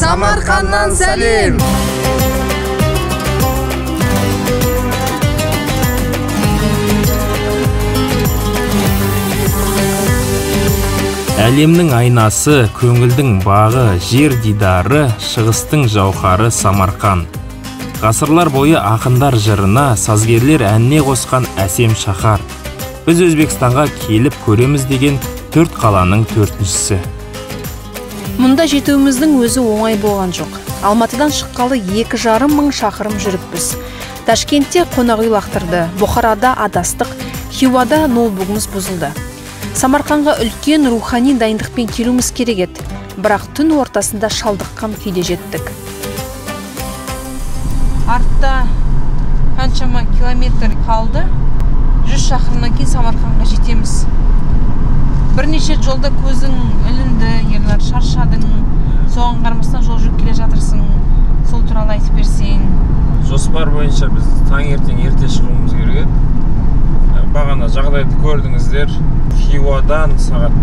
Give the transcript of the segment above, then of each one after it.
Самарқаннан сәлем. Әлемнің айнасы, көңілдің бағы, жер дидары, шығыстың жауһары Самарқан. Ғасырлар бойы ақындар жырына, сазгерлер әніне қосқан әсем шаһар. Біз Өзбекстанға келіп көреміз деген 4 қаланың 4-шісі. Мұнда жетуіміздің өзі оңай болған жоқ. Алматыдан шыққалы 2,5 мың шақырым жүріппіз. Ташкентте қонақ үй лақтырды, Бұхарада адастық, Хиуада ноутбугымыз бұзылды. Самарқанға үлкен рухани дайындықпен келуіміз керек еді, бірақ түн ортасында шалдыққан күйде жеттік. Артта қаншама километр қалды. 100 шақырымнан кейін Самарқанға жетеміз. Бірнеше жолда көзің ілінді, ерлер шаршадың, соған қарамастан жол жүріп келе жатырсың. Сол туралы айтып берсең. Жоспар бойынша біз таңертең ерте шығуымыз керек еді. Бағана жағдайды көрдіңіздер. Хиуадан сағат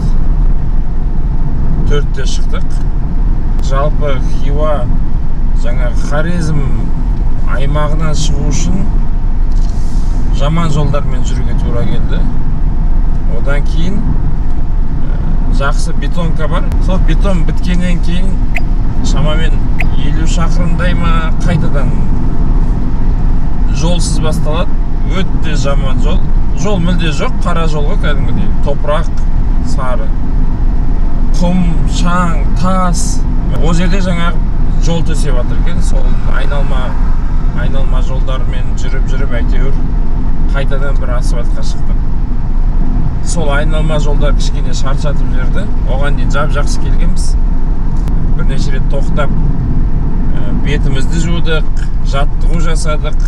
4-те шықтық. Жалпы Хиуа жаңа Хорезм аймағынан шығу үшін жаман жолдармен жүруге тура келді. Одан кейін жақсы бетонка бар. Сол бетон біткеннен кейін шамамен 50 шақырымдай ма қайтадан жолсыз басталады. Өтте жаман жол. Жол мүлде жоқ, қара жолға кәдімгідей. Топырақ, сары. Құм, шаң, тас. О жерде жаңа жол төсеп жатыр екен. Сол айналма жолдармен жүріп әйтеуір қайтадан бір асфальтқа шықтық. Сол айналма жолдар кішкене шаршатып жерді. Оған дейін жақсы келгенбіз. Бірнеше рет тоқтап, бетімізді жудық, жаттығу жасадық.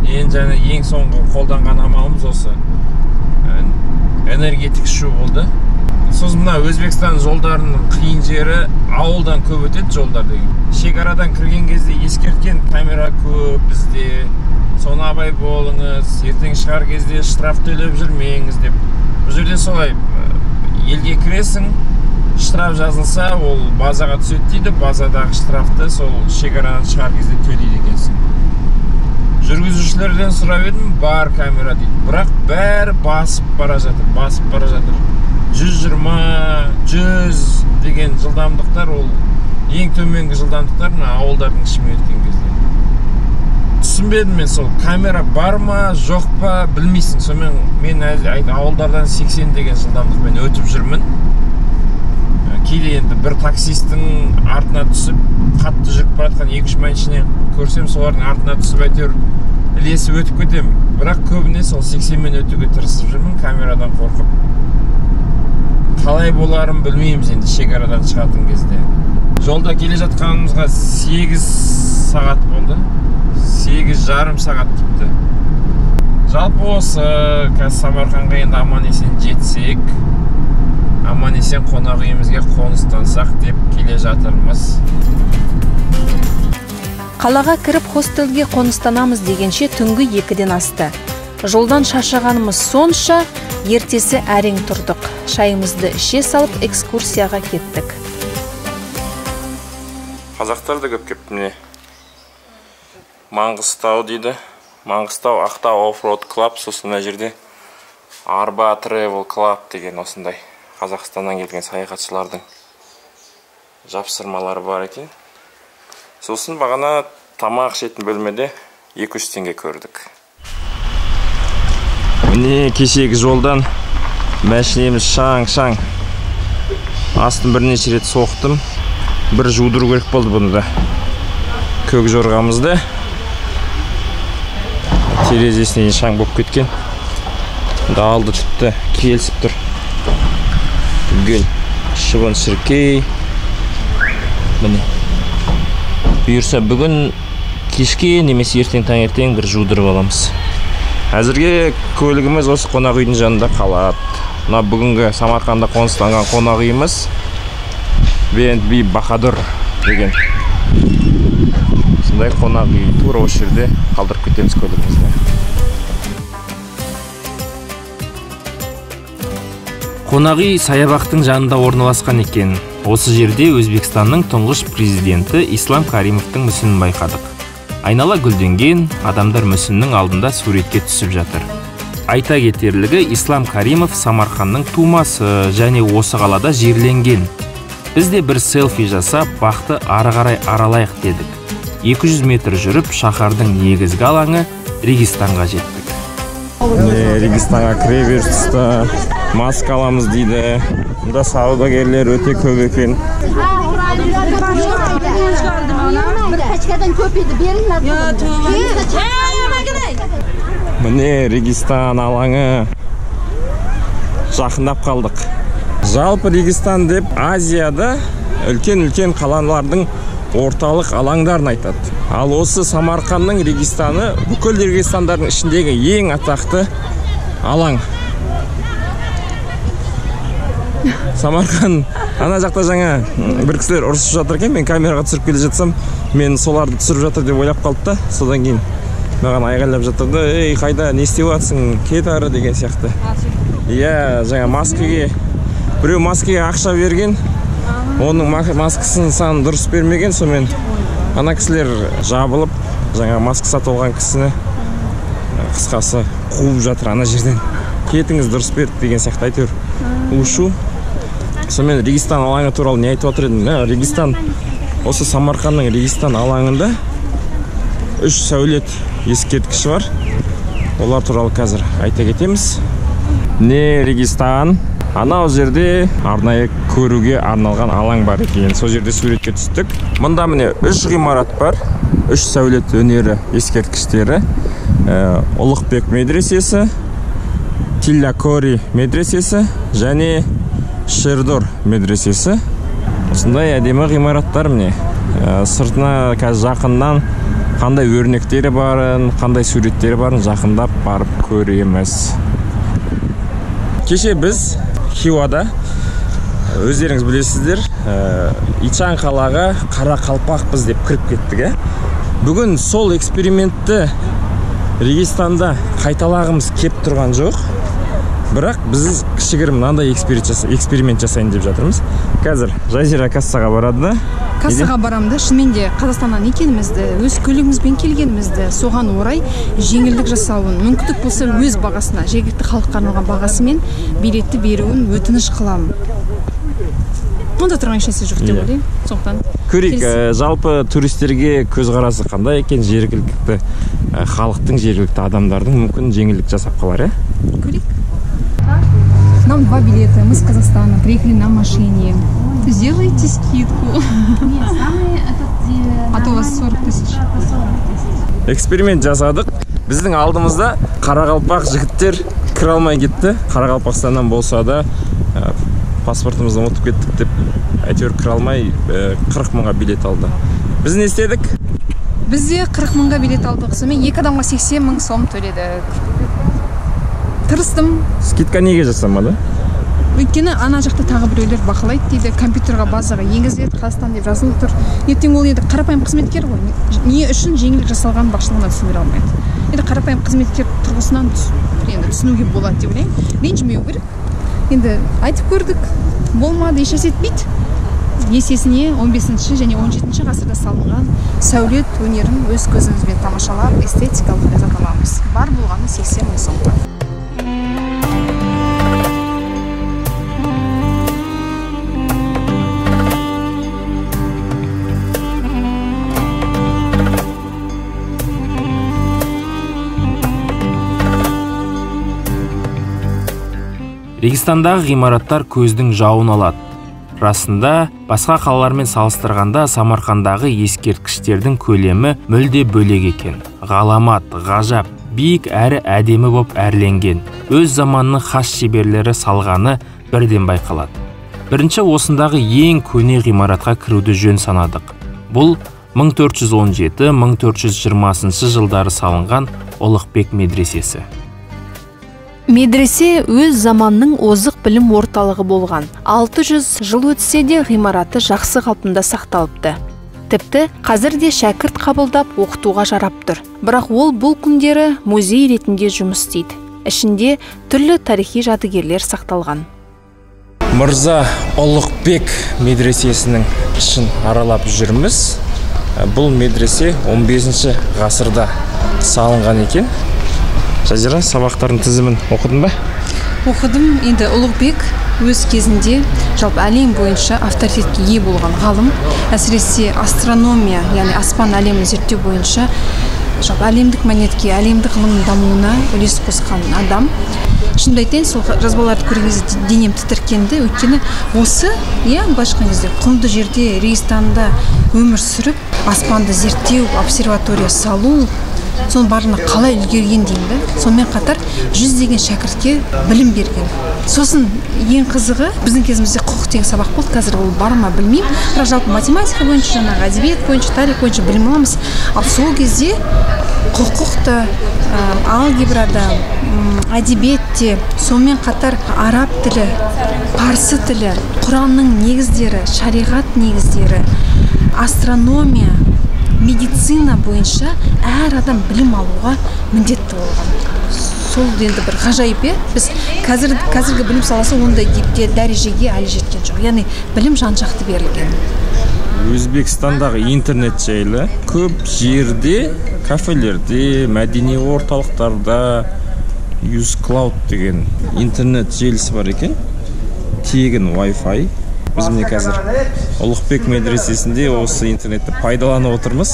Ең соңғы қолданған амалымыз осы энергетик шу болды. Сосын мына Өзбекстан жолдарының қиын жері ауылдан көп өтеді жолдар деген. Шекарадан кірген кезде ескерткен камера көп бізде. Соны абай болыңыз, ертең шығар кезде штраф төлеп жүрмеңіз деп. Бұл жерде солай елге кіресің, штраф жазылса, ол базаға түседі дейді. Базадағы штрафты сол шекарадан шығар кезде төлейді екенсің. Жүргізушілерден сұрап едім, бар камера дейді. Бірақ бәрі басып бара жатыр. 120, 100 деген жылдамдықтар, ол ең төменгі жылдамдықтар ауылдардың ішімен өткен кезде. Түсінбедім мен, сол камера бар ма, жоқ па, білмейсің. Сонымен мен ауылдардан 80 деген жылдамдықпен өтіп жүрмін. Кейде енді бір таксистің артына түсіп, қатты жүріп баратқан 2-3 машинаны көрсем, солардың артына түсіп әйтеуір ілесіп өтіп кетем. Бірақ көбіне сол 80-мен өтуге тырысып жүрмін, камерадан қорқып. Қалай боларын білмейміз енді шекарадан шығатын кезде. Жолда келе жатқанымызға 8 сағат болды. 8,5 сағат тіпті. Жалпы осы Самарқанға енді аман-есен жетсек, аман-есен қонақ үйімізге қоныстансақ деп келе жатырмыз. Қалаға кіріп хостелге қоныстанамыз дегенше түнгі 2-ден асты. Жолдан шаршағанымыз сонша, ертесі әрең тұрдық. Шайымызды іше салып экскурсияға кеттік. Қазақтар да көп кепті міне. Маңғыстау дейді. Маңғыстау Ақтау Offroad Club, сосын мына жерде Арба Travel Club деген осындай Қазақстаннан келген саяхатшылардың жапсырмалары бар екен. Сосын бағана тамақ ішетін бөлмеде 2-3 теңге көрдік. Міне кешегі жолдан мәшинеміз шаң-шаң. Астын бірнеше рет соқтым. Бір жудыру керек болды бұны да. Көк жорғамызды. Терезесіне шаң болып кеткен. Алды тіпті келсіп тұр. Гүл, шыбын шіркей. Міне. Бұйырса бүгін кешке немесе ертең таңертең бір жудырып аламыз. Әзірге көлігіміз осы қонақ үйдің жанында қалады. Мына бүгінгі Самарқанда қоныстанған қонақ үйіміз B&B Бахадур деген. Сондай қонақ үй тура осы жерде қалдырып кетеміз көлігімізді. Қонақ үй саябақтың жанында орналасқан екен. Осы жерде Өзбекстанның тұңғыш президенті Ислам Каримовтың мүсінін байқадық. Айнала гүлденген, адамдар мүсіннің алдында суретке түсіп жатыр. Айта кетерлігі, Ислам Каримов Самарқанның тумасы және осы қалада жерленген. Біз де бір селфи жасап, бақты ары қарай аралайық дедік. 200 метр жүріп, шаһардың негізгі алаңы Регистанға жеттік. Регистанға кіре беріс тұста маска аламыз дейді. Мұнда саудагерлер өте көп екен. Міне Регистан алаңы, жақындап қалдық. Жалпы Регистан деп Азияда үлкен-үлкен қалалардың орталық алаңдарын айтады. Ал осы Самарқанның Регистаны бүкіл Регистандардың ішіндегі ең атақты алаң. Самарқан ана жақта жаңа бір кісілер ұрысып жатыр екен, мен камераға түсіріп келе жатсам, мен соларды түсіріп жатыр деп ойлап қалды да, содан кейін маған айғайлап жатырды, ей қайда, не істеп жатсың, кет ары деген сияқты. Иә, жаңа маскаға, біреу маскаға ақша берген, оның маскасын сан дұрыс бермеген, сонымен ана кісілер жабылып, жаңа маска сатып алған кісіні қысқасы қуып жатыр ана жерден. Кетіңіз дұрыс бердік деген сияқты әйтеуір ушу. Сонымен Регистан алаңы туралы не айтып отыр едім? Регистан, осы Самарқанның Регистан алаңында 3 сәулет ескерткіші бар. Олар туралы қазір айта кетеміз. Не Регистан, анау жерде арнайы көруге арналған алаң бар екен. Сол жерде суретке түстік. Мұнда міне 3 ғимарат бар. 3 сәулет өнері ескерткіштері. Ұлықбек медресесі, Тиллакори медресесі және Шердор медресесі. Осындай әдемі ғимараттар міне. Сыртына қазір жақыннан қандай өрнектері барын, қандай суреттері барын жақындап барып көреміз. Кеше біз Хиуада, өздеріңіз білесіздер, Ичан қалаға Қарақалпақпыз деп кіріп кеттік. Бүгін сол экспериментті Регистанда қайталағымыз кеп тұрған жоқ. Бірақ біз кішігірім мынандай эксперимент жасайын деп жатырмыз. Қазір Жазира кассаға барады да. Кассаға барамды, шынымен де Қазақстаннан екенімізді, өз көлігімізбен келгенімізді, соған орай жеңілдік жасауын, мүмкіндік болса өз бағасына, жергілікті халыққа арналған бағасымен билетті беруін өтініш қыламын. Онда тұрған ешнәрсе жоқ деп ойлаймын. Сондықтан көрейік, жалпы туристерге көзқарасы қандай екен, жергілікті халықтың, жергілікті адамдардың мүмкін жеңілдік жасап қалар, Көрейік. Нам 2 билета, мы с Казахстана, приехали на машине. Сделайте скидку. А то у вас 40 тысяч. Эксперимент жасадық. Біздің алдымызда Қарақалпақ жігіттер кіре алмай кетті. Қарақалпақстаннан болса да паспортымызды ұмытып кеттік деп әйтеуір кіре алмай 40 мыңға билет алды. Біз не істедік? Біз де 40 мыңға билет алдық. Сонымен 2 адамға 80 мың сом төледік. Тырыстым. Скидка неге жасамады? Өйткені ана жақта тағы біреулер бақылайды дейді, компьютерға базаға енгізіледі, Қазақстан деп жазылып тұр. Ертең ол енді қарапайым қызметкер ғой. Не үшін жеңілдік жасалған басшылығына түсіндіре алмайды. Енді қарапайым қызметкер тұрғысынан түсінуге болады деп ойлаймын. Ренжімеу керек. Енді айтып көрдік, болмады, ешнәрсе етпейді. Есесіне 15-ші және 17-ші ғасырда салынған сәулет өнерін өз көзімізбен тамашалап, эстетикалық ләззат аламыз. Бар болғаны 80 мың сомға. Регистандағы ғимараттар көздің жауын алады. Расында, басқа қалалармен салыстырғанда Самарқандағы ескерткіштердің көлемі мүлде бөлек екен. Ғаламат, ғажап, биік әрі әдемі боп әрленген. Өз заманның хас шеберлері салғаны бірден байқалады. Бірінші осындағы ең көне ғимаратқа кіруді жөн санадық. Бұл 1417-1420 жылдары салынған Ұлықбек медресесі. Медресе өз заманның озық білім орталығы болған. 600 жыл өтсе де ғимараты жақсы қалпында сақталыпты. Тіпті қазірде шәкірт қабылдап оқытуға жарап тұр. Бірақ ол бұл күндері музей ретінде жұмыс істейді. Ішінде түрлі тарихи жәдігерлер сақталған. Мырза Ұлықбек медресесінің ішін аралап жүрміз. Бұл медресе 15 ғасырда салынған екен. Жазира, сабақтардың тізімін оқыдың ба? Оқыдым. Енді Ұлықбек өз кезінде жалпы әлем бойынша авторитетке ие болған ғалым, әсіресе астрономия, яғни аспан әлемін зерттеу бойынша жалпы әлемдік мәдениетке, әлемдік ғылымның дамуына үлес қосқан адам. Шынымды айтайын, сол жазбаларды көрген кезде денем тітіркенді, өйткені осы, былайша айтқан кезде құмды жерде, Рейстанда өмір сүріп, аспанды зерттеу, обсерватория салу, соның барлығына қалай үлгерген деймін. Сонымен қатар 100 шәкіртке білім берген. Сосын ең қызығы, біздің кезімізде құқық деген сабақ болды, қазір ол бар ма білмеймін. Бірақ жалпы математика бойынша, жаңағы әдебиет бойынша, тарих бойынша білім аламыз. Ал сол кезде құқықта, алгебрада, әдебиетте, сонымен қатар араб тілі, парсы тілі, Құранның негіздері, шариғат негіздері, астрономия, медицина бойынша әр адам білім алуға міндетті болған. Сол енді бір ғажайып. Біз қазіргі білім саласы ондай дәрежеге әлі жеткен жоқ. Яғни білім жан-жақты берілген. Өзбекстандағы интернет жайлы көп жерде, кафелерде, мәдени орталықтарда Usecloud деген интернет желісі бар екен. Тегін Wi-Fi. Біз міне қазір Ұлықбек медресесінде осы интернетті пайдаланып отырмыз.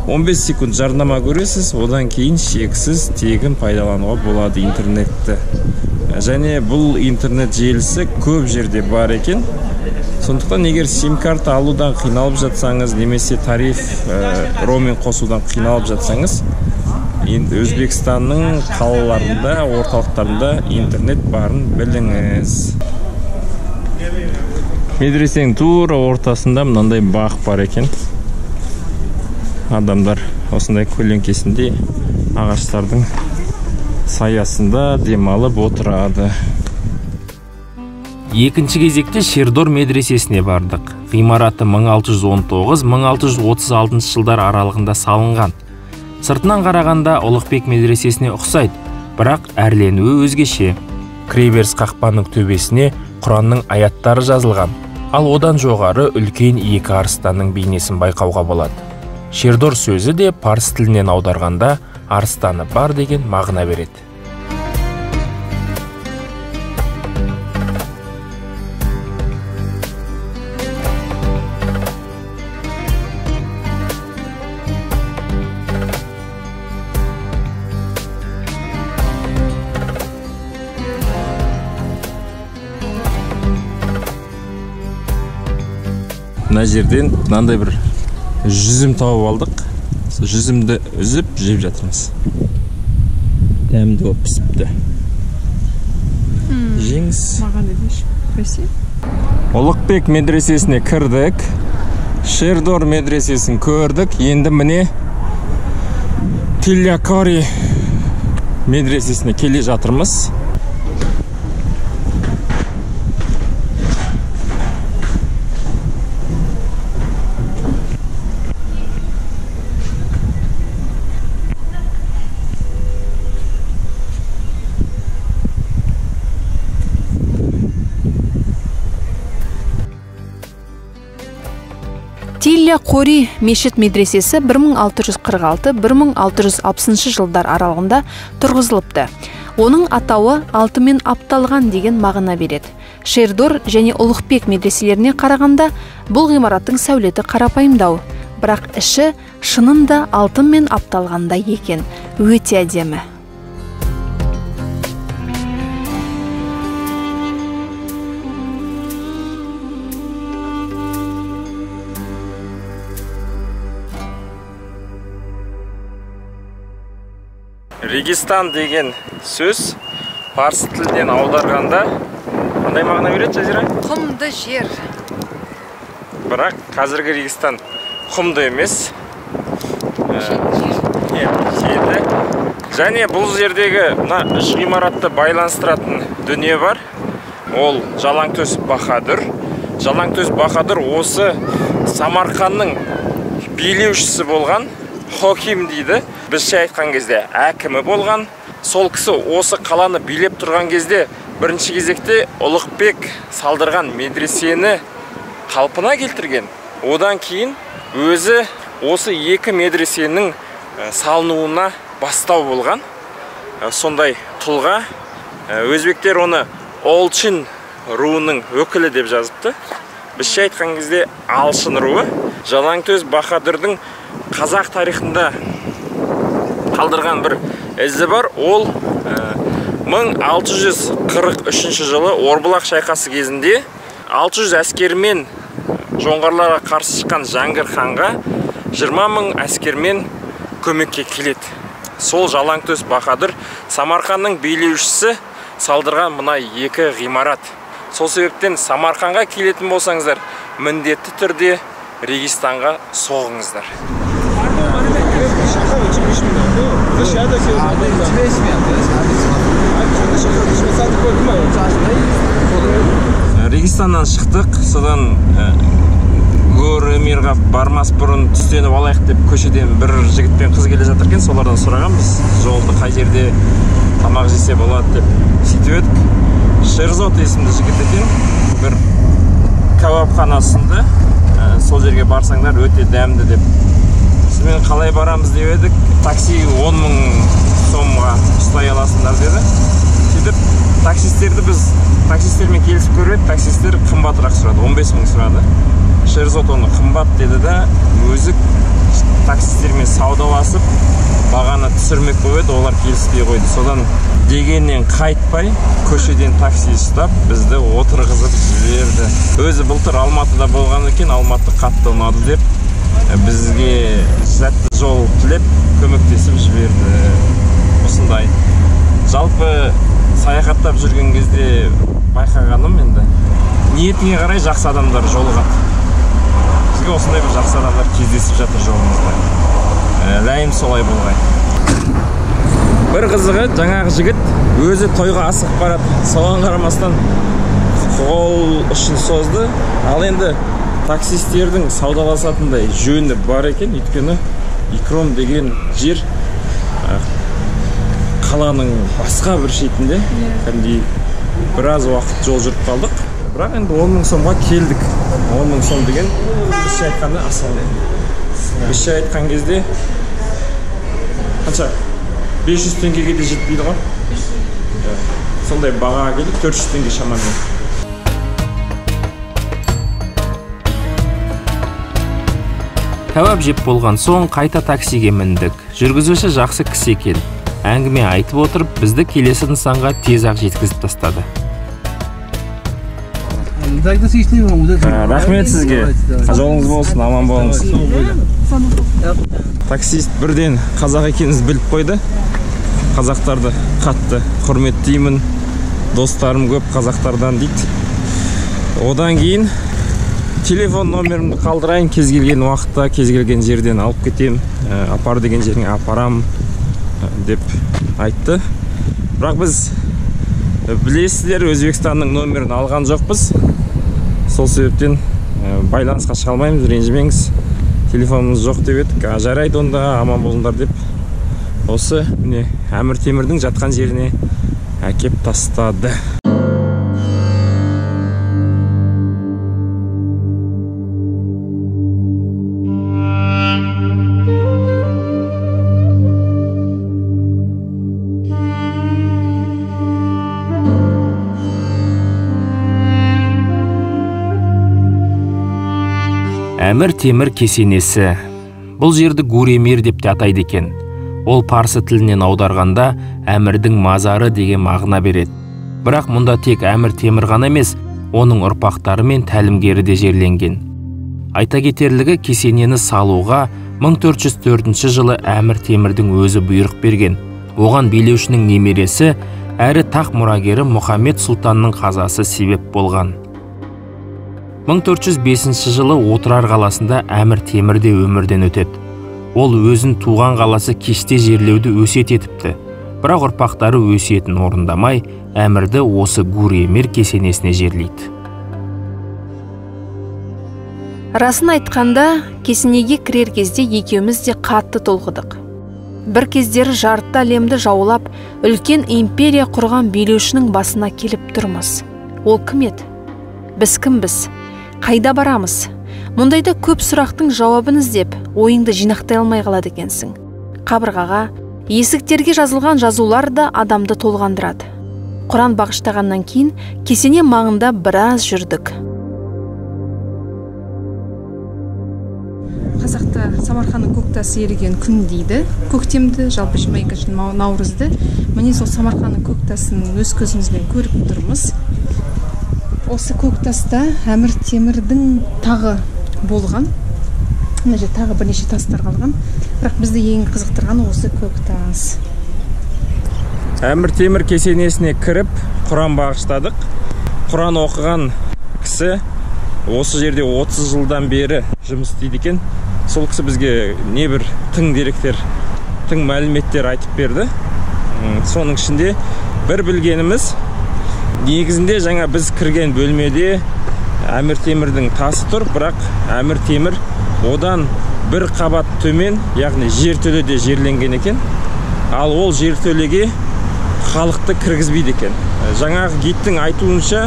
15 секунд жарнама көресіз, одан кейін шексіз тегін пайдалануға болады интернетті. Және бұл интернет желісі көп жерде бар екен. Сондықтан егер сим-карта алудан қиналып жатсаңыз, немесе тариф роуминг қосудан қиналып жатсаңыз, Өзбекстанның қалаларында, орталықтарында интернет барын біліңіз. Медресенің тура ортасында мынандай бақ бар екен. Адамдар осындай көлеңкесінде ағаштардың саясында демалып отырады. Екінші кезекте Шердор медресесіне бардық. Ғимараты 1619-1636 жылдар аралығында салынған. Сыртынан қарағанда Ұлықбек медресесіне ұқсайды, бірақ әрленуі өзгеше. Кіреберіс қақпаның төбесіне Құранның аяттары жазылған, ал одан жоғары үлкен екі арыстанның бейнесін байқауға болады. Шердор сөзі де парсы тілінен аударғанда арыстаны бар деген мағына береді. Мына жерден мынандай бір жүзім тауып алдық. Жүзімді үзіп жеп жатырмыз. Дәмді болып пісіпті. Жеңіс. Маған едеш. Көсе. Ұлықбек медресесіне кірдік. Шердор медресесін көрдік. Енді міне Тиллякари медресесіне келе жатырмыз. Тиллякари мешіт медресесі 1646-1660 жылдар аралығында тұрғызылыпты. Оның атауы алтынмен апталған деген мағына береді. Шердор және Ұлықбек медреселеріне қарағанда бұл ғимараттың сәулеті қарапайымдау, бірақ іші шынында алтынмен апталғандай екен. Өте әдемі. Регистан деген сөз парсы тілінен аударғанда қандай мағына береді, Жазира? Құмды жер. Бірақ қазіргі Регистан құмды емес. Шиелі. Және бұл жердегі мына үш ғимаратты байланыстыратын дүние бар. Ол Жалаңтөс Бахадүр. Жалаңтөс Бахадүр осы Самарқанның билеушісі болған, хоким дейді. Біздше айтқан кезде әкімі болған. Сол кісі осы қаланы билеп тұрған кезде бірінші кезекте Ұлықбек салдырған медресені қалпына келтірген. Одан кейін өзі осы екі медресенің салынуына бастау болған. Сондай тұлға. Өзбектер оны Олчин руының өкілі деп жазыпты. Бізше айтқан кезде Алшын руы. Жалаңтөс Баһадүрдің қазақ тарихында қалдырған бір ізі бар. Ол 1643 жылы Орбұлақ шайқасы кезінде 600 әскермен жоңғарларға қарсы шыққан Жәңгір ханға 20 мың әскермен көмекке келеді. Сол Жалаңтөс Баһадүр Самарқанның билеушісі салдырған мына екі ғимарат. Сол себептен Самарқанға келетін болсаңыздар, міндетті түрде Регистанға соғыңыздар. Регистаннан шықтық, содан Гөр-Эмирға бармас бұрын түстеніп алайық деп көшеден бір жігіт пен қыз келе жатыр екен, солардан сұрағанбыз. Жолды қай жерде тамақ жесе болады деп сөйтіп едік. Шерзот есімді жігіт екен, бір кәуапханасында, сол жерге барсаңдар өте дәмді деп. Сізмен қалай барамыз деп едік, такси 10 мың сомға ұстай аласыңдар деді. Сөйтіп таксистермен келісіп көріп, таксистер қымбатырақ сұрады, 15 мың сұрады. Шерзот оны қымбат деді да, өзі таксистермен саудаласып, бағаны түсірмек болып еді, олар келіспей қойды. Содан дегеннен қайтпай, көшеден такси ұстап, бізді отырғызып жіберді. Өзі былтыр Алматыда болған екен, Алматы қатты ұнады деп, бізге сәтті жол тілеп, көмектесіп жіберді. Осындай. Жалпы саяхаттап жүрген кезде байқағаным енді, ниетіне қарай жақсы адамдар жолығады. Бізге осындай бір жақсы адамдар кездесіп жатыр жолымызда. Ләйім солай болғай. Бір қызығы, жаңағы жігіт өзі тойға асық барады. Соған қарамастан қол ұшын созды. Ал енді таксистердің саудаласатындай жөні бар екен, өйткені Икром деген жер қаланың басқа бір шетінде. Кәдімгідей біраз уақыт жол жүріп қалдық. Бірақ енді 10 мың сомға келдік. 10 мың сом деген бізше айтқанда асыл. Бізше айтқан кезде қанша? 500 теңгеге де жетпейді ғой. Сондай бағаға келдік, 400 теңге шамамен. Кәуап жеп болған соң қайта таксиге міндік. Жүргізуші жақсы кісі екен. Әңгіме айтып отырып, бізді келесі нысанға тез-ақ жеткізіп тастады. Рахмет сізге. Жолыңыз болсын, аман болыңыз. Таксист бірден қазақ екеніңізді біліп қойды. Қазақтарды қатты құрметтеймін. Достарым көп қазақтардан дейді. Одан кейін телефон номерімді қалдырайын, кез келген уақытта, кез келген жерден алып кетем. Апар деген жеріңе апарам деп айтты. Бірақ біз білесіздер, Өзбекстанның номерін алған жоқпыз. Сол себептен байланысқа шыға алмаймыз, ренжімеңіз. Телефонымыз жоқ деп едік. Жарайды онда, аман болыңдар деп. Осы міне Әмір Темірдің жатқан жеріне әкеп тастады. Әмір Темір кесенесі. Бұл жерді Гөр-Эмир деп те атайды екен. Ол парсы тілінен аударғанда әмірдің мазары деген мағына береді. Бірақ мұнда тек Әмір Темір ғана емес, оның ұрпақтары мен тәлімгері де жерленген. Айта кетерлігі, кесенені салуға 1404 жылы Әмір Темірдің өзі бұйрық берген. Оған билеушінің немересі әрі тақ мұрагері Мұхаммед Сұлтанның қазасы себеп болған. 1405 жылы Отырар қаласында Әмір Темір де өмірден өтеді. Ол өзін туған қаласы Кеште жерлеуді өсиет етіпті. Бірақ ұрпақтары өсиетін орындамай, Әмірді осы Гөр-Эмир кесенесіне жерлейді. Расын айтқанда, кесенеге кірер кезде екеуміз де қатты толқыдық. бір кездері жарты әлемді жаулап, үлкен империя құрған билеушінің басына келіп тұрмыз. Ол кім еді? Біз кімбіз? Қайда барамыз? Мұндайда көп сұрақтың жауабын іздеп, ойыңды жинақтай алмай қалады екенсің. Қабырғаға, есіктерге жазылған жазулар да адамды толғандырады. Құран бағыштағаннан кейін кесене маңында біраз жүрдік. Қазақта Самарқанның көк тасы еріген күн дейді. Көктемді, жалпы 22 наурызды. Міне сол Самарқанның көк тасын өз көзімізбен көріп тұрмыз. Осы көк таста Әмір Темірдің тағы болған. Мына жерде тағы бірнеше тастар қалған. Бірақ бізді ең қызықтырғаны осы көк тас. Әмір Темір кесенесіне кіріп, Құран бағыштадық. Құран оқыған кісі осы жерде 30 жылдан бері жұмыс істейді екен. Сол кісі бізге небір тың деректер, тың мәліметтер айтып берді. Соның ішінде бір білгеніміз, негізінде жаңа біз кірген бөлмеде Әмір Темірдің тасы тұр, бірақ Әмір Темір одан бір қабат төмен, яғни жертөледе жерленген екен. Ал ол жертөлеге халықты кіргізбейді екен. Жаңағы гидтің айтуынша,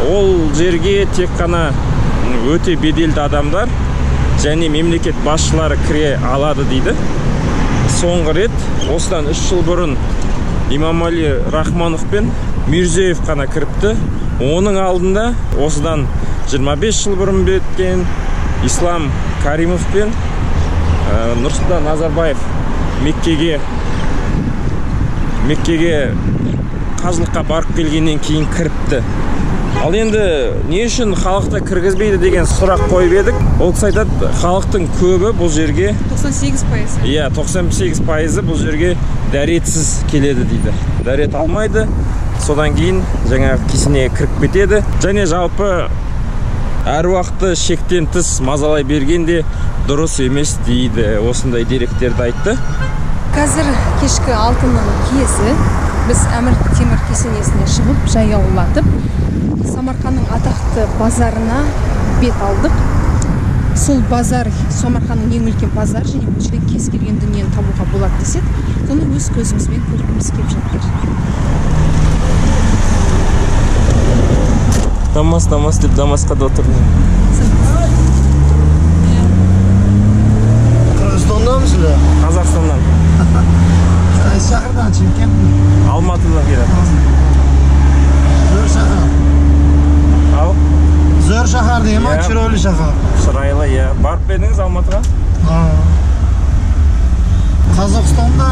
ол жерге тек қана өте беделді адамдар және мемлекет басшылары кіре алады дейді. Соңғы рет осыдан 3 жыл бұрын Имамали Рахманов пен Мирзеев қана кіріпті. Оның алдында осыдан 25 жыл бұрын өткен Ислам Каримов пен Нұрсұлтан Назарбаев Меккеге қажылыққа барып келгеннен кейін кіріпті. Ал енді не үшін халықты кіргізбейді деген сұрақ қойып едік. Ол кісі айтады, халықтың көбі бұл жерге 98%. Иә, 98% бұл жерге дәретсіз келеді дейді. Дәрет алмайды. Содан кейін жаңа кесенеге кіріп кетеді. Және жалпы әруақты шектен тыс мазалай бергенде дұрыс емес дейді. Осындай деректерді айтты. Қазір кешкі 6-ның киесі біз Әмір Темір кесенесіне шығып, жаяулатып, Самарқанның атақты базарына бет алдық. Сол базар Самарқанның ең үлкен базар, және бұл жерде кез келген дүниені табуға болады десек, соны өз көзімізбен көргіміз келіп жатыр. Дамас деп Дамасқа да отырдым. Қырғызстандансыз? Қазақстаннан. Шақырдан Чемкент. Алматыдан келеді. Зор шақар. Ал? Зор шақар дейм ма, чырайлы шақар? Шырайлы, иә. Барып едіңіз Алматыға? Қазақстанда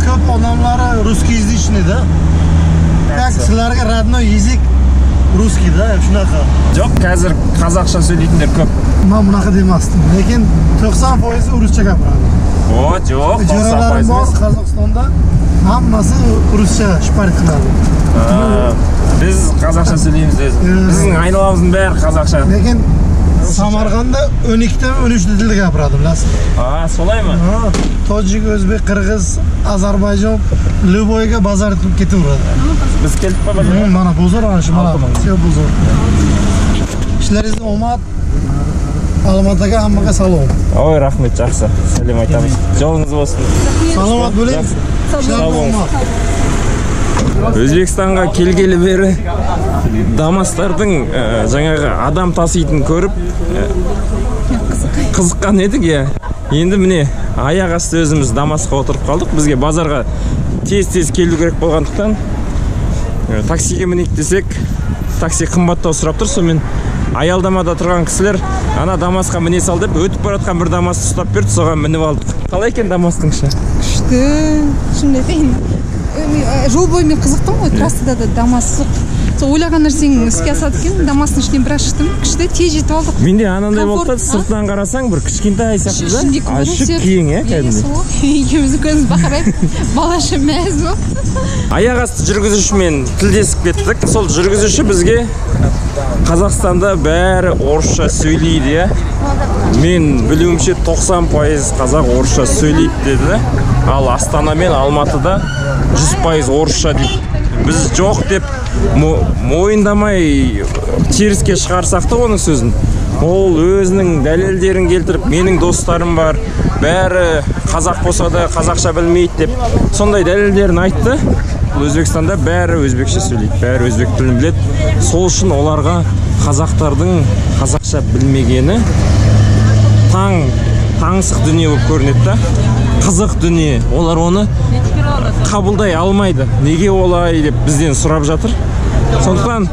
көп адамлары русский язычный да. Как сілерге родной язык русский да, шунақа. Жоқ, қазір қазақша сөйлейтіндер көп. Мұнақа демастым. Лекен 90% орысша қапырады. О, жоқ, 90% емес. Қазақстанда hamması орысша шпарит қылады. Біз қазақша сөйлейміз өзі. Біздің айналамыздың бәрі қазақша. Лекен Самарқанда 12-13 тілді қапырады, біласың. Солай ма? Тоджик, өзбек, қырғыз, Азербайжан, любойға базар кетіп ұрады. Біз келіп па базар? Мана бозор анышы, мана все бозор. Кішілеріңізді омат, Алматыға аммаға салуым. Ой, рахмет, жақсы. Сәлем айтамыз. Жолыңыз болсын. Саламат бөлейм. Өзбекстанға келгелі бері Дамастардың жаңағы адам таситын көріп қызыққан едік, иә. Енді міне аяқ асты өзіміз Дамасқа отырып қалдық. Бізге базарға тез-тез келу керек болғандықтан таксиге мінейік десек, такси қымбаттау сұрап тұр. Сонымен аялдамада тұрған кісілер ана Дамасқа міне сал деп өтіп баратқан бір Дамасты ұстап берді, соған мініп алдық. Қалай екен Дамастың іші? Күшті. Шынымен дейін. Жол бойымен қызықтым ғой, трассада да Дамас. Сол ойлаған нәрсең іске асады екен, Дамастың ішінен біраз шықтым. Күшті, тез жетіп алдық. Менде анандай болды, сыртынан қарасаң бір кішкентай сияқты да. Ашық киң, кәдімгідей. Екеуміздің көзіміз бақырайып, балаша мәз болып. Аяқ асты жүргізушімен тілдесіп кеттік. Сол жүргізуші бізге Қазақстанда бәрі орысша сөйлейді, иә. Мен білуімше 90% қазақ орысша сөйлейді деді. Ал Астана мен Алматыда 100% орысша дейді. Біз жоқ деп мойындамай теріске шығарсақ та оның сөзін. Ол өзінің дәлелдерін келтіріп, менің достарым бар, бәрі қазақ болса да қазақша білмейді деп, сондай дәлелдерін айтты. Өзбекстанда бәрі өзбекше сөйлейді, бәрі өзбек тілін біледі. Сол үшін оларға қазақтардың қазақша білмегені таңсық дүние болып көрінеді да, қызық дүние. Олар оны қабылдай алмайды. Неге олай деп бізден сұрап жатыр. Сондықтан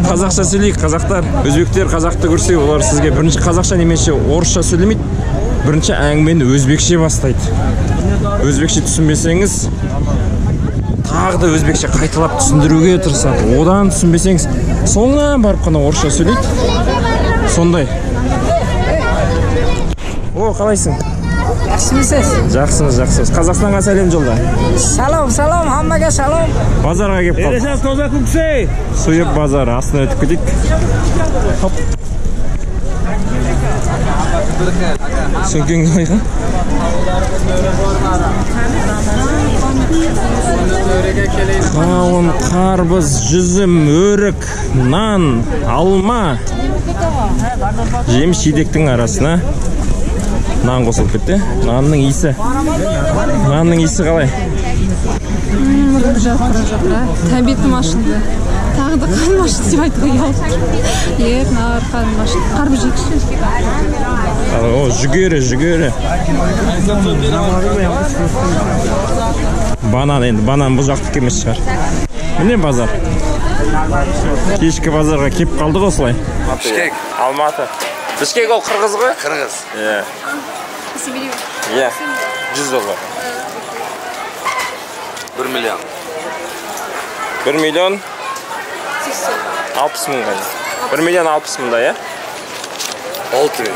қазақша сөйлейік, қазақтар. Өзбектер қазақты көрсе, олар сізге бірінші қазақша немесе орысша сөйлемейді, бірінші әңгімені өзбекше бастайды. Өзбекше түсінбесеңіз, тағы да өзбекше қайталап түсіндіруге тырысады. Одан түсінбесеңіз, соңынан барып қана орысша сөйлейді. Сондай. О, қалайсың? Жақсымысыз? Жақсымыз. Қазақстанға сәлем жолда. Салам, хаммаға салам. Базарға кеп қалды. Суеп базар, астына өтіп кетейік. Хоп. Сөмкеңді қойға. Қауын, қарбыз, жүзім, өрік, нан, алма. Жеміс жидектің арасына нан қосылып кетті. Нанның иісі қалай? Тәбетім ашылды. Тағы да қарым ашылды деп айтуға ұялып. Қарым ашылды. Қарбыз жегіші. О, жүгері. Банан бұл жақтық емес шығар. Міне базар. Кешкі базарға кеп қалдық осылай. Бішкек. Алматы. Бішкек ол қырғыз ғой? Қырғыз. Иә. 100 доллар. 1 миллион. 1 миллион 60 мың ғана. 1 миллион 60 мыңда, иә? 60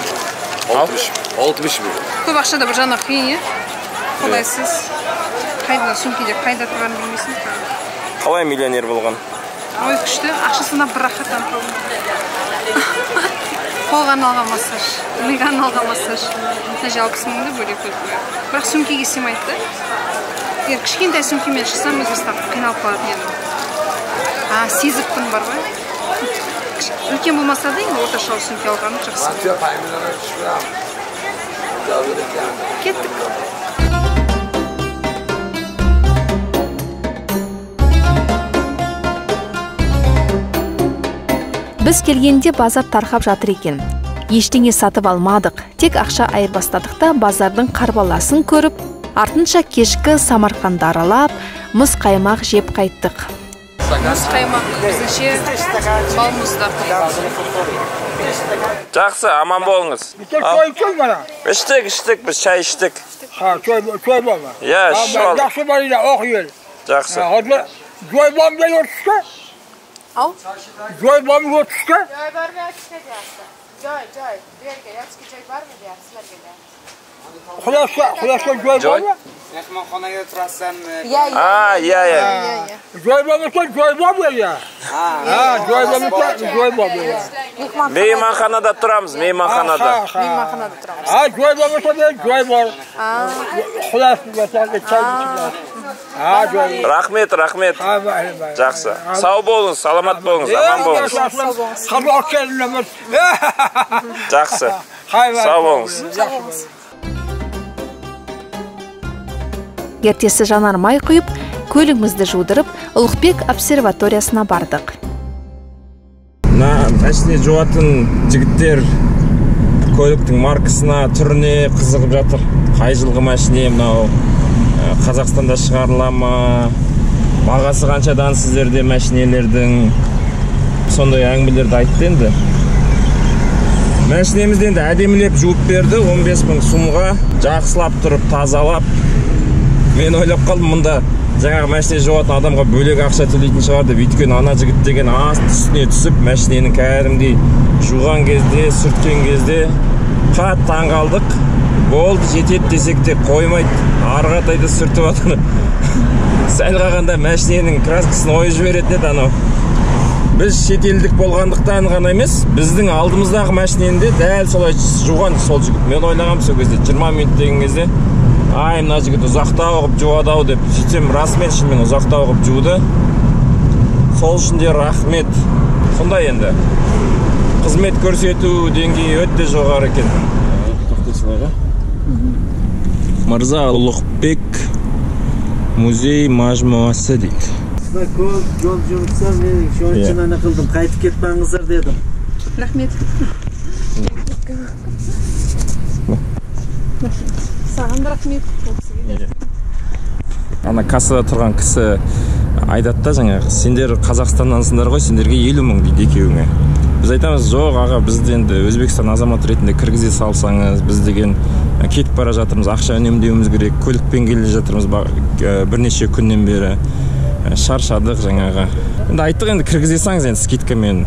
мың. Көп ақшада бір жана қиын, е? Қолайсыз. Қайда сөмкеде қайда тұрғанын білмейсің. Қалай миллионер болған? Ой, күшті. Ақшасына бір рахаттан қалды. Қолған алған массаж, миған алған массаж. 60 мыңды бөлек көп. Бірақ сөмкеге сыймайды да. Егер кішкентай сөмкемен шықсам, өз бастап қиналып қалатын едім. Сезіктің бар ғой. Үлкен болмаса да, енді орташа сөмке алғаным жақсы. Кеттік. Біз келгенде базар тарқап жатыр екен. Ештеңе сатып алмадық, тек ақша айырбастадық та базардың қарбаласын көріп, артынша кешкі Самарқанды аралап, мұз қаймақ жеп қайттық. Мұз қаймақ біздіңше балмұздар. Жақсы, аман болыңыз. Іштік, біз шай іштік. Çöy baba. Ya, şu an. Yaxşı var ile okuyor. Жақсы. Hadi Joy bam geliyor çıkı. Al. Joy bam geliyor çıkı. Joy var mı çıkı diyorsun? Joy. Diğer yapsın joy var mı diyor? Sizler geliyor. Xulasa joy bam. Mehmonxonaga turasizlar. Ya. Joy bam ise joy bam geliyor. Joy bam ise joy bam geliyor. Meymanxonada turamız, meymanxonada. Meymanxonada turamiz. Joy bam ise joy var. Xulasa çay içiyorlar. Рахмет. Жақсы. Сау болыңыз, саламат болыңыз, аман болыңыз. Жақсы. Сау болыңыз. Ертесі жанармай құйып, көлігімізді жудырып, Ұлықбек обсерваториясына бардық. Мәшіне жуатын жігіттер көліктің маркасына, түріне қызығып жатыр. Қай жылғы мәшіне, мынау Қазақстанда шығарыла ма, бағасы қаншадан сіздерде мәшинелердің, сондай әңгімелерді айтты енді. Мәшинемізді енді әдемілеп жуып берді, 15 мың сумға, жақсылап тұрып, тазалап. Мен ойлап қалдым, мұнда жаңағы мәшине жуатын адамға бөлек ақша төлейтін шығар деп, өйткені ана жігіт деген асты үстіне түсіп, мәшиненің кәдімгідей жуған кезде, сүрткен кезде қатты таңғалдық. Болды, жетеді десек те қоймайды, арғатайды сүртіп атыр. Сәл қалғанда мәшиненің краскасын ойып жіберетін еді анау. Біз шетелдік болғандықтан ғана емес, біздің алдымыздағы мәшинені дәл солай жуған сол жігіт. Мен ойлағам сол кезде 20 минут деген кезде, ай, мына жігіт ұзақтау қылып жуады-ау деп, сөйтсем расымен шынымен ұзақтау қылып жуды. Сол үшін де рахмет. Сондай енді. қызмет көрсету деңгейі өте жоғары екен. Мырза Ұлықбек музей мажмуасы дейді. Көп жол жұмыстар мен үшін ана қылдым, қайтып кетпеңіздер дедім. Рахмет. Саған да рахмет. Ана кассада тұрған кісі айтады да жаңағы, сендер Қазақстаннансыңдар ғой, сендерге 50 мың дейді екеуіңе. Біз айтамыз, жоқ аға, бізді енді Өзбекстан азаматы ретінде кіргізе салсаңыз, біз деген кетіп бара жатырмыз, ақша үнемдеуіміз керек, көлікпен келе жатырмыз бірнеше күннен бері. Шаршадық жаңағы. Енді айттық, енді кіргізе салыңыз, енді скидкамен.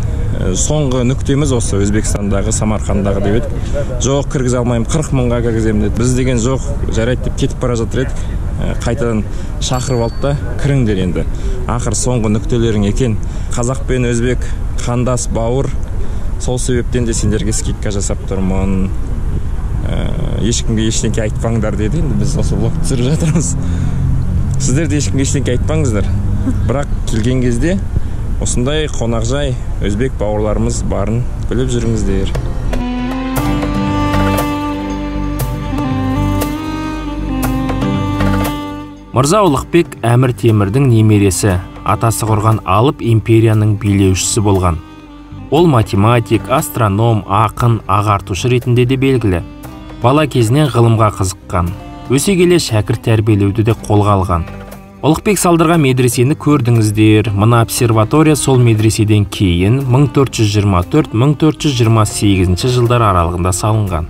Соңғы нүктеміз осы Өзбекстандағы, Самарқандағы деп едік. Жоқ, кіргізе алмаймын, 40 мыңға кіргіземін деді. Біз деген жоқ, жарайды деп кетіп бара жатыр едік. Қайтадан шақырып алды да, кіріңдер енді. Ақыр соңғы нүктелерің екен. Қазақ пен өзбек қандас бауыр. Сол себептен де сендерге скидка жасап тұрмын. Ешкімге ештеңке айтпаңдар деді. Енді біз осы блог түсіріп жатырмыз. Сіздер де ешкімге ештеңке айтпаңыздар. Бірақ келген кезде осындай қонақжай өзбек бауырларымыз барын біліп жүріңіздер. Мырза Ұлықбек Әмір Темірдің немересі, атасы құрған алып империяның билеушісі болған. Ол математик, астроном, ақын, ағартушы ретінде де белгілі. Бала кезінен ғылымға қызыққан. Өсе келе шәкірт тәрбиелеуді де қолға алған. Ұлықбек салдырған медресені көрдіңіздер. Мына обсерватория сол медреседен кейін 1424-1428 жылдар аралығында салынған.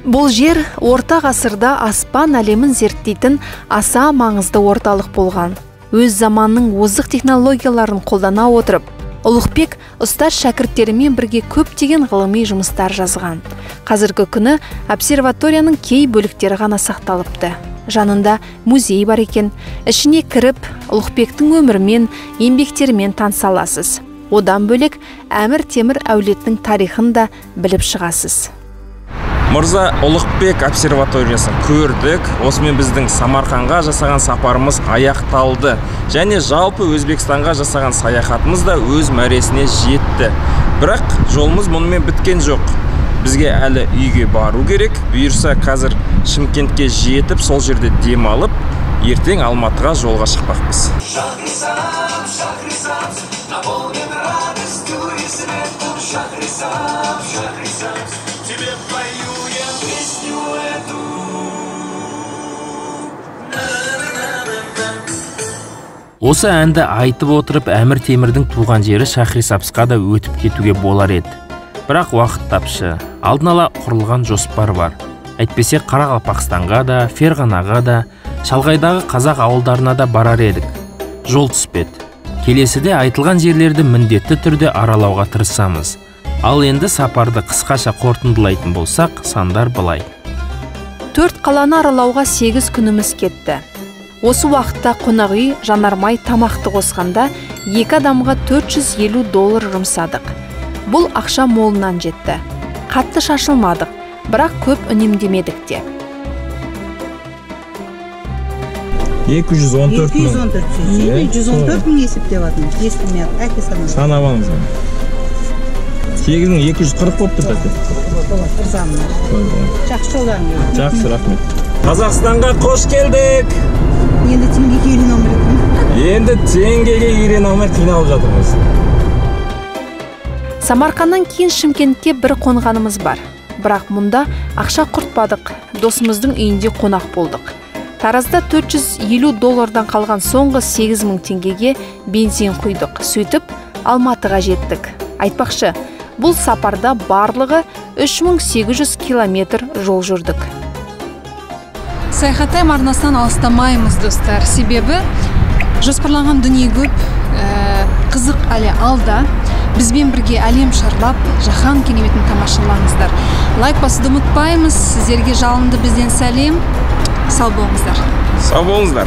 Бұл жер орта ғасырда аспан әлемін зерттейтін аса маңызды орталық болған. Өз заманның озық технологияларын қолдана отырып, Ұлықбек ұстаз шәкірттерімен бірге көптеген ғылыми жұмыстар жазған. Қазіргі күні обсерваторияның кей бөліктері ғана сақталыпты. Жанында музей бар екен. Ішіне кіріп, Ұлықбектің өмірімен, еңбектерімен таныса аласыз. Одан бөлек Әмір Темір әулетінің тарихын да біліп шығасыз. Мырза Ұлықбек обсерваториясын көрдік. Осымен біздің Самарқанға жасаған сапарымыз аяқталды. Және жалпы Өзбекстанға жасаған саяхатымыз да өз мәресіне жетті. Бірақ жолымыз мұнымен біткен жоқ. Бізге әлі үйге бару керек. Бұйырса қазір Шымкентке жетіп, сол жерде демалып, ертең Алматыға жолға шықпақпыз. Осы әнді айтып отырып, Әмір Темірдің туған жері Шахрисабзға да өтіп кетуге болар еді. Бірақ уақыт тапшы, алдын ала құрылған жоспар бар. Әйтпесе Қарақалпақстанға да, Ферғанаға да, шалғайдағы қазақ ауылдарына да барар едік. Жол түспеді. Келесіде айтылған жерлерді міндетті түрде аралауға тырысамыз. Ал енді сапарды қысқаша қорытындылайтын болсақ, сандар былай. 4 қаланы аралауға 8 күніміз кетті. Осы уақытта қонақ үй, жанармай, тамақты қосқанда 2 адамға $450 жұмсадық. Бұл ақша молынан жетті. Қатты шашылмадық, бірақ көп үнемдемедік те. 214 мың. 214 мың есептеп атым. Естілмей әке санап. Санап алыңыз. 8240 болып тұр тәте. Жақсы жолдарыңыз. Жақсы, рахмет. Қазақстанға қош келдік. Енді теңгеге үйрен алмай. Енді теңгеге үйрен алмай қиналып жатырмыз. Самарқаннан кейін Шымкентке бір қонғанымыз бар. Бірақ мұнда ақша құртпадық. Досымыздың үйінде қонақ болдық. Таразда $450 қалған соңғы 8000 теңгеге бензин құйдық. Сөйтіп Алматыға жеттік. Айтпақшы, бұл сапарда барлығы 3800 километр жол жүрдік. Саяхаттайм арнасынан алыстамаймыз, достар. Себебі жоспарланған дүние көп, қызық әлі алда. Бізбен бірге әлем шарлап, жаһан кереметін тамашалаңыздар. Лайк басуды ұмытпаймыз. Сіздерге жалынды бізден сәлем. Сау болыңыздар. Сау болыңыздар.